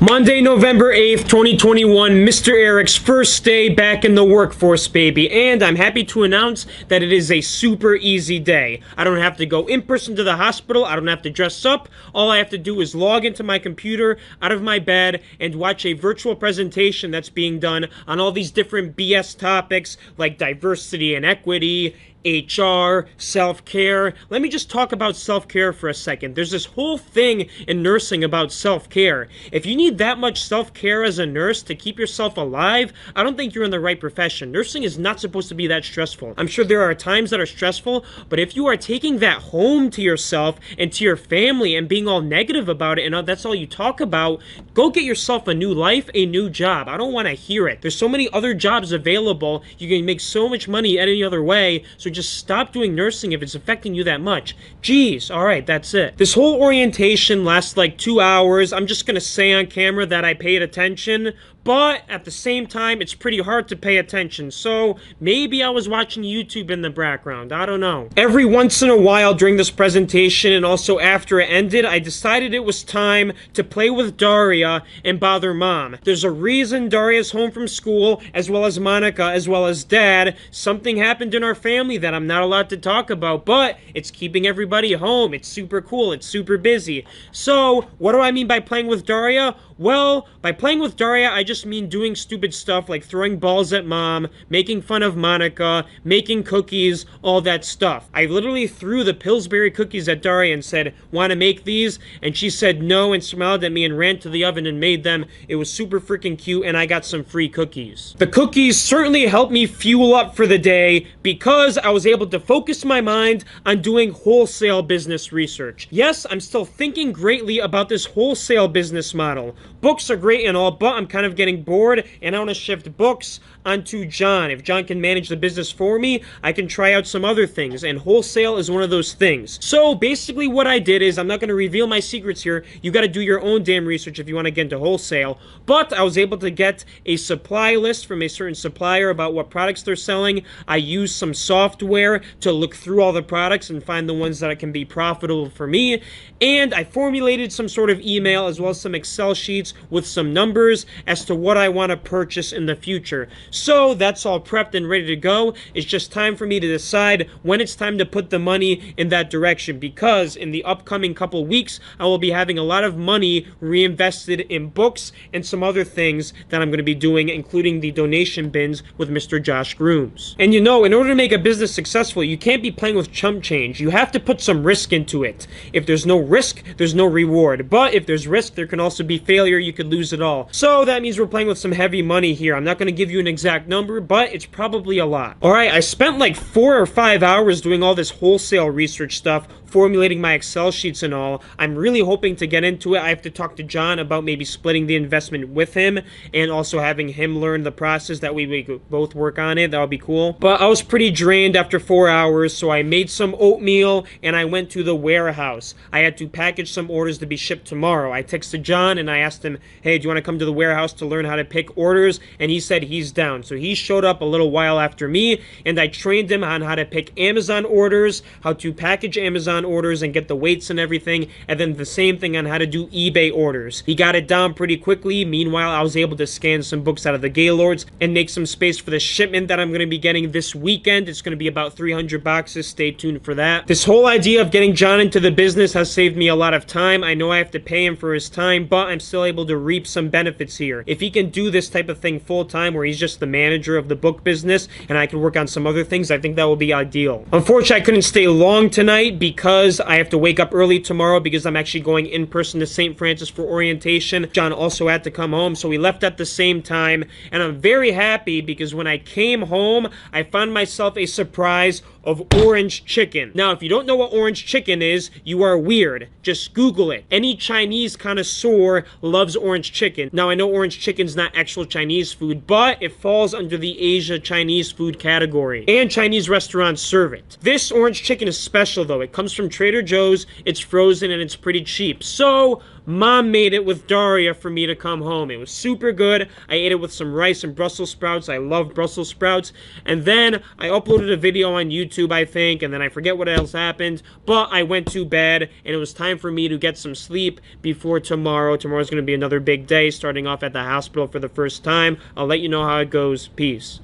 Monday, November 8th, 2021, Mr. Eric's first day back in the workforce, baby. And I'm happy to announce that it is a super easy day. I don't have to go in person to the hospital. I don't have to dress up. All I have to do is log into my computer out of my bed and watch a virtual presentation that's being done on all these different BS topics like diversity and equity, HR, self-care. Let me just talk about self-care for a second. There's this whole thing in nursing about self-care. If you need that much self-care as a nurse to keep yourself alive, I don't think you're in the right profession. Nursing is not supposed to be that stressful. I'm sure there are times that are stressful, but if you are taking that home to yourself and to your family and being all negative about it and that's all you talk about, go get yourself a new life, a new job. I don't want to hear it. There's so many other jobs available. You can make so much money any other way, so just stop doing nursing if it's affecting you that much. Jeez, alright, that's it. This whole orientation lasts like 2 hours. I'm just gonna say on camera that I paid attention, but at the same time, it's pretty hard to pay attention, so maybe I was watching YouTube in the background. I don't know. Every once in a while during this presentation, and also after it ended, I decided it was time to play with Daria and bother Mom. There's a reason Daria's home from school, as well as Monica, as well as Dad. Something happened in our family that I'm not allowed to talk about, but it's keeping everybody home. It's super cool. It's super busy. So, what do I mean by playing with Daria? Well, by playing with Daria, I just mean doing stupid stuff like throwing balls at Mom, making fun of Monica, making cookies, all that stuff. I literally threw the Pillsbury cookies at Daria and said, "Want to make these?" And she said no and smiled at me and ran to the oven and made them. It was super freaking cute, and I got some free cookies. The cookies certainly helped me fuel up for the day because I was able to focus my mind on doing wholesale business research. Yes, I'm still thinking greatly about this wholesale business model. Books are great and all, but I'm kind of getting bored and I want to shift books onto John. If John can manage the business for me, I can try out some other things, and wholesale is one of those things. So basically what I did is, I'm not going to reveal my secrets here. You got to do your own damn research if you want to get into wholesale, but I was able to get a supply list from a certain supplier about what products they're selling. I used some software to look through all the products and find the ones that can be profitable for me, and I formulated some sort of email as well as some Excel sheets with some numbers as to what I want to purchase in the future. So that's all prepped and ready to go. It's just time for me to decide when it's time to put the money in that direction, because in the upcoming couple weeks I will be having a lot of money reinvested in books and some other things that I'm going to be doing, including the donation bins with Mr. Josh Grooms. And you know, in order to make a business successful, you can't be playing with chump change. You have to put some risk into it. If there's no risk, there's no reward. But if there's risk, there can also be failure. You could lose it all. So that means we're playing with some heavy money here. I'm not going to give you an exact number, but it's probably a lot. Alright, I spent like 4 or 5 hours doing all this wholesale research stuff, formulating my Excel sheets and all. I'm really hoping to get into it. I have to talk to John about maybe splitting the investment with him and also having him learn the process. That way we could both work on it. That would be cool. But I was pretty drained after 4 hours, so I made some oatmeal and I went to the warehouse. I had to package some orders to be shipped tomorrow. I texted John and I asked him, "Hey, do you want to come to the warehouse to learn how to pick orders?" And he said he's down. So he showed up a little while after me, and I trained him on how to pick Amazon orders, how to package Amazon orders and get the weights and everything, and then the same thing on how to do eBay orders. He got it down pretty quickly. Meanwhile, I was able to scan some books out of the Gaylords and make some space for the shipment that I'm going to be getting this weekend. It's going to be about 300 boxes. Stay tuned for that. This whole idea of getting John into the business has saved me a lot of time. I know I have to pay him for his time, but I'm still able to reap some benefits here. If he can do this type of thing full time, where he's just the manager of the book business and I can work on some other things, I think that will be ideal. Unfortunately, I couldn't stay long tonight because I have to wake up early tomorrow because I'm actually going in person to St. Francis for orientation. John also had to come home, so we left at the same time, and I'm very happy because when I came home, I found myself a surprise of orange chicken. Now, if you don't know what orange chicken is, you are weird. Just Google it. Any Chinese connoisseur loves orange chicken. Now, I know orange chicken's not actual Chinese food, but it falls under the Asia Chinese food category, and Chinese restaurants serve it. This orange chicken is special, though. It comes from Trader Joe's, it's frozen, and it's pretty cheap. So, Mom made it with Daria for me to come home. It was super good. I ate it with some rice and Brussels sprouts. I love Brussels sprouts. And then I uploaded a video on YouTube, I think, and then I forget what else happened. But I went to bed, and it was time for me to get some sleep before tomorrow. Tomorrow's going to be another big day, starting off at the hospital for the first time. I'll let you know how it goes. Peace.